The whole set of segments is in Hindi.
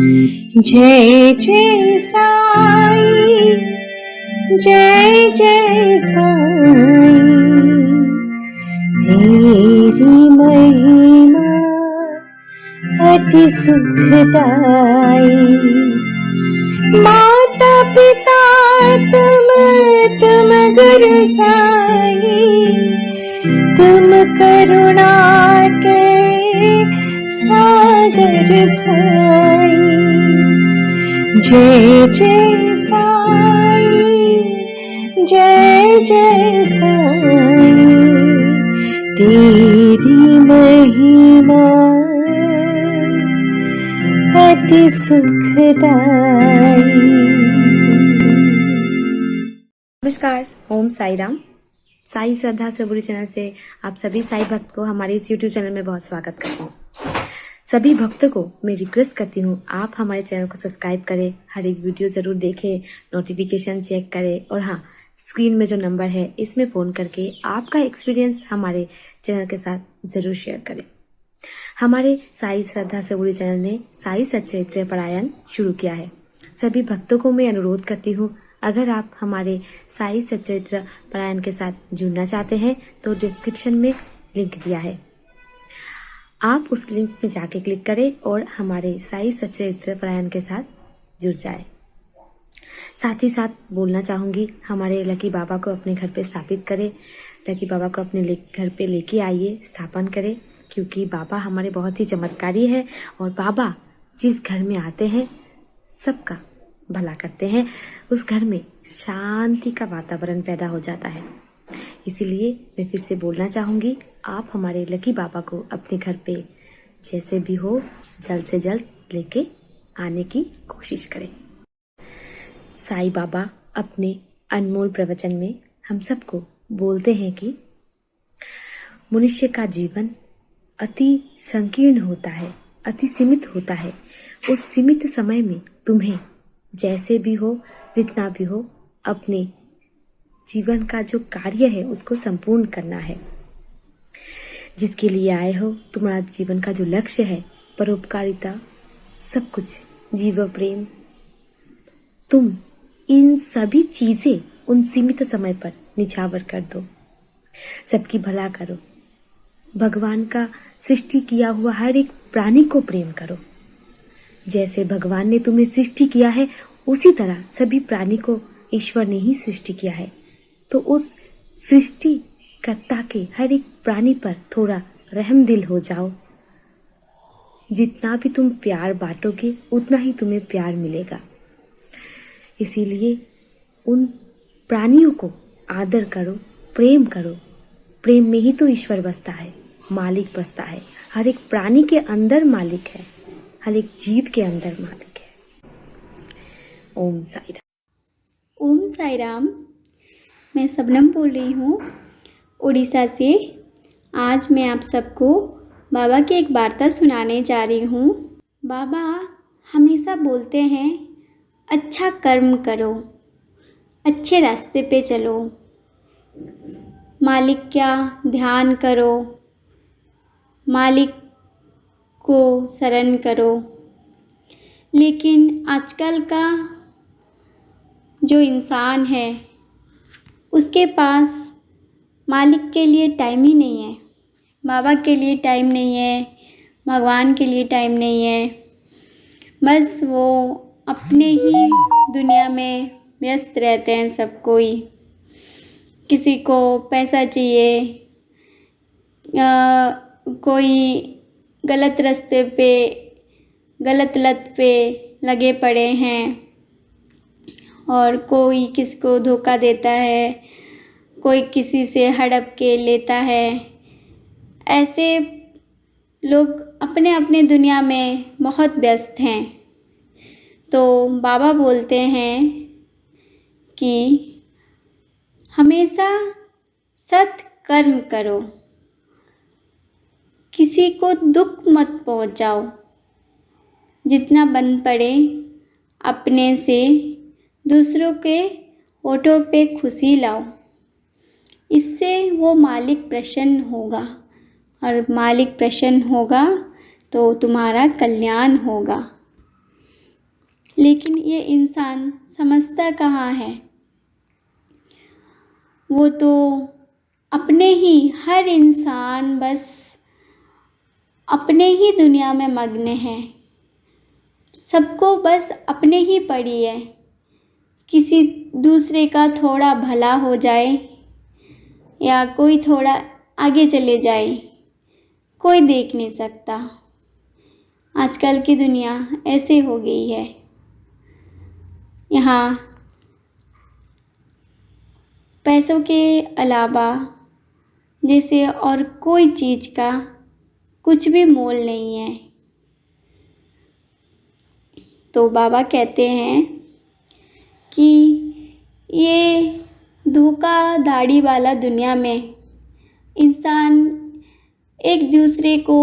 जय जय साई, जय जय साई, तेरी महिमा अति सुखदाई। माता पिता तुम गुरु साई, तुम करुणा के सागर साई। जय जय साई, जय जय साई, तेरी महिमा अति सुखदाई। नमस्कार, ओम साई राम। साई श्रद्धा सबूरी चैनल से आप सभी साई भक्त को हमारे इस YouTube चैनल में बहुत स्वागत करता हूँ। सभी भक्तों को मैं रिक्वेस्ट करती हूँ आप हमारे चैनल को सब्सक्राइब करें, हर एक वीडियो ज़रूर देखें, नोटिफिकेशन चेक करें और हाँ, स्क्रीन में जो नंबर है इसमें फ़ोन करके आपका एक्सपीरियंस हमारे चैनल के साथ ज़रूर शेयर करें। हमारे साई श्रद्धा सबूरी चैनल ने साई सच्चरित्र पारायण शुरू किया है। सभी भक्तों को मैं अनुरोध करती हूँ, अगर आप हमारे साई सच्चरित्र पारायण के साथ जुड़ना चाहते हैं तो डिस्क्रिप्शन में लिंक दिया है, आप उस लिंक में जाके क्लिक करें और हमारे साई सच्चरित्र पारायण के साथ जुड़ जाए। साथ ही साथ बोलना चाहूँगी, हमारे लकी बाबा को अपने घर पे स्थापित करें। लकी बाबा को अपने घर पे लेके आइए, स्थापन करें, क्योंकि बाबा हमारे बहुत ही चमत्कारी है और बाबा जिस घर में आते हैं सबका भला करते हैं। उस घर में शांति का वातावरण पैदा हो जाता है। इसीलिए मैं फिर से बोलना चाहूँगी, आप हमारे लकी बाबा को अपने घर पे जैसे भी हो जल्द से जल्द लेके आने की कोशिश करें। साई बाबा अपने अनमोल प्रवचन में हम सबको बोलते हैं कि मनुष्य का जीवन अति संकीर्ण होता है, अति सीमित होता है। उस सीमित समय में तुम्हें जैसे भी हो, जितना भी हो, अपने जीवन का जो कार्य है उसको संपूर्ण करना है। जिसके लिए आए हो, तुम्हारा जीवन का जो लक्ष्य है, परोपकारिता, सब कुछ, जीव प्रेम, तुम इन सभी चीजें उन सीमित समय पर निछावर कर दो। सबकी भला करो। भगवान का सृष्टि किया हुआ हर एक प्राणी को प्रेम करो। जैसे भगवान ने तुम्हें सृष्टि किया है उसी तरह सभी प्राणी को ईश्वर ने ही सृष्टि किया है। तो उस सृष्टिकर्ता के हर एक प्राणी पर थोड़ा रहम दिल हो जाओ। जितना भी तुम प्यार बांटोगे उतना ही तुम्हें प्यार मिलेगा। इसीलिए उन प्राणियों को आदर करो, प्रेम करो। प्रेम में ही तो ईश्वर बसता है, मालिक बसता है। हर एक प्राणी के अंदर मालिक है, हर एक जीव के अंदर मालिक है। ओम साई राम। ओम साई राम। मैं सबनम बोल रही हूँ उड़ीसा से। आज मैं आप सबको बाबा की एक वार्ता सुनाने जा रही हूँ। बाबा हमेशा बोलते हैं, अच्छा कर्म करो, अच्छे रास्ते पे चलो, मालिक का ध्यान करो, मालिक को शरण करो। लेकिन आजकल का जो इंसान है उसके पास मालिक के लिए टाइम ही नहीं है, बाबा के लिए टाइम नहीं है, भगवान के लिए टाइम नहीं है। बस वो अपने ही दुनिया में व्यस्त रहते हैं सब कोई। किसी को पैसा चाहिए, कोई गलत रास्ते पे, गलत लत पे लगे पड़े हैं और कोई किसी को धोखा देता है, कोई किसी से हड़प के लेता है। ऐसे लोग अपने अपने दुनिया में बहुत व्यस्त हैं। तो बाबा बोलते हैं कि हमेशा सत कर्म करो, किसी को दुख मत पहुंचाओ। जितना बन पड़े अपने से दूसरों के ओठों पे खुशी लाओ। इससे वो मालिक प्रसन्न होगा और मालिक प्रसन्न होगा तो तुम्हारा कल्याण होगा। लेकिन ये इंसान समझता कहाँ है। वो तो अपने ही, हर इंसान बस अपने ही दुनिया में मग्न है। सबको बस अपने ही पड़ी है। किसी दूसरे का थोड़ा भला हो जाए या कोई थोड़ा आगे चले जाए, कोई देख नहीं सकता। आजकल की दुनिया ऐसे हो गई है। यहाँ पैसों के अलावा जैसे और कोई चीज़ का कुछ भी मोल नहीं है। तो बाबा कहते हैं कि ये धोखाधड़ी वाला दुनिया में इंसान एक दूसरे को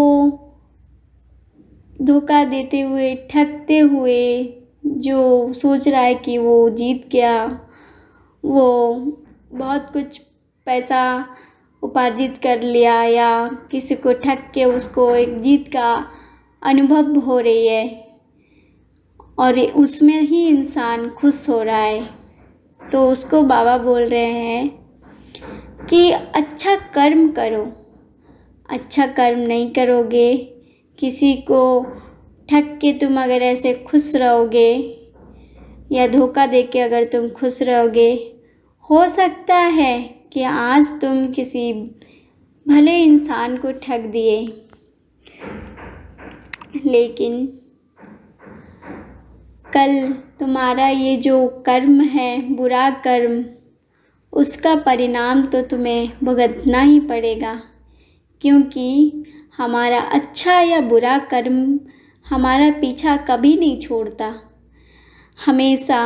धोखा देते हुए, ठगते हुए जो सोच रहा है कि वो जीत गया, वो बहुत कुछ पैसा उपार्जित कर लिया, या किसी को ठग के उसको एक जीत का अनुभव हो रही है और उसमें ही इंसान खुश हो रहा है। तो उसको बाबा बोल रहे हैं कि अच्छा कर्म करो। अच्छा कर्म नहीं करोगे, किसी को ठग के तुम अगर ऐसे खुश रहोगे या धोखा दे के अगर तुम खुश रहोगे, हो सकता है कि आज तुम किसी भले इंसान को ठग दिए, लेकिन कल तुम्हारा ये जो कर्म है, बुरा कर्म, उसका परिणाम तो तुम्हें भुगतना ही पड़ेगा। क्योंकि हमारा अच्छा या बुरा कर्म हमारा पीछा कभी नहीं छोड़ता। हमेशा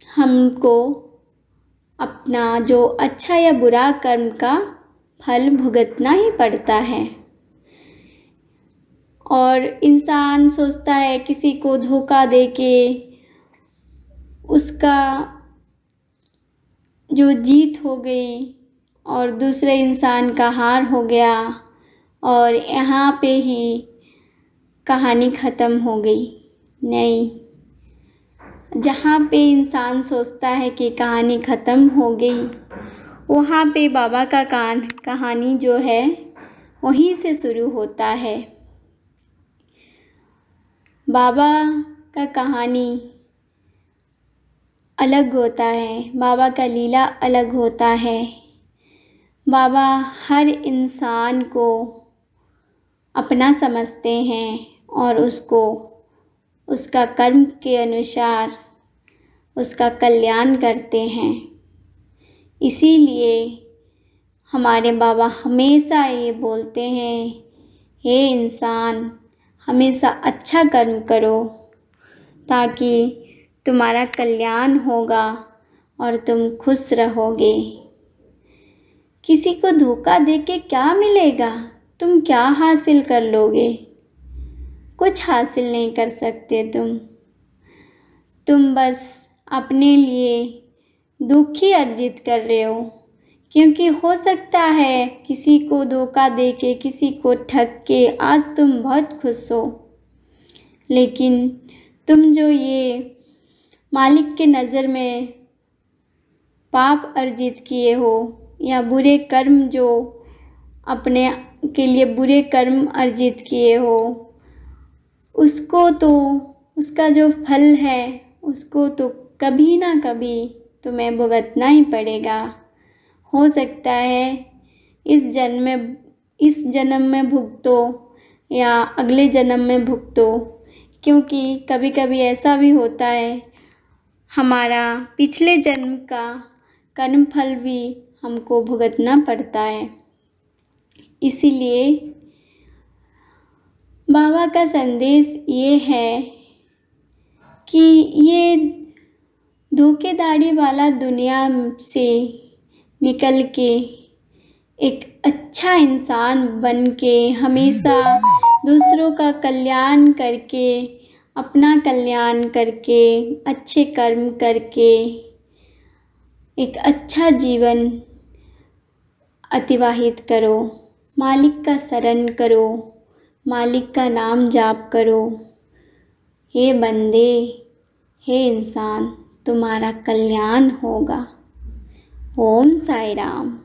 हमको अपना जो अच्छा या बुरा कर्म का फल भुगतना ही पड़ता है। और इंसान सोचता है किसी को धोखा दे के उसका जो जीत हो गई और दूसरे इंसान का हार हो गया और यहाँ पे ही कहानी ख़त्म हो गई। नहीं, जहाँ पे इंसान सोचता है कि कहानी ख़त्म हो गई, वहाँ पे बाबा का कहानी जो है वहीं से शुरू होता है। बाबा का कहानी अलग होता है, बाबा का लीला अलग होता है। बाबा हर इंसान को अपना समझते हैं और उसको उसका कर्म के अनुसार उसका कल्याण करते हैं। इसीलिए हमारे बाबा हमेशा ये बोलते हैं, हे इंसान, हमेशा अच्छा कर्म करो ताकि तुम्हारा कल्याण होगा और तुम खुश रहोगे। किसी को धोखा दे के क्या मिलेगा? तुम क्या हासिल कर लोगे? कुछ हासिल नहीं कर सकते तुम बस अपने लिए दुख ही अर्जित कर रहे हो। क्योंकि हो सकता है किसी को धोखा दे के, किसी को ठग के आज तुम बहुत खुश हो, लेकिन तुम जो ये मालिक के नज़र में पाप अर्जित किए हो या बुरे कर्म जो अपने के लिए बुरे कर्म अर्जित किए हो, उसको तो उसका जो फल है उसको तो कभी ना कभी तुम्हें भुगतना ही पड़ेगा। हो सकता है इस जन्म में भुगतो या अगले जन्म में भुगतो, क्योंकि कभी कभी ऐसा भी होता है हमारा पिछले जन्म का कर्म फल भी हमको भुगतना पड़ता है। इसीलिए बाबा का संदेश ये है कि ये धोखेधड़ी वाला दुनिया से निकल के एक अच्छा इंसान बन के हमेशा दूसरों का कल्याण करके, अपना कल्याण करके, अच्छे कर्म करके एक अच्छा जीवन अतिवाहित करो। मालिक का शरण करो, मालिक का नाम जाप करो, हे बंदे, हे इंसान, तुम्हारा कल्याण होगा। ओम साई राम।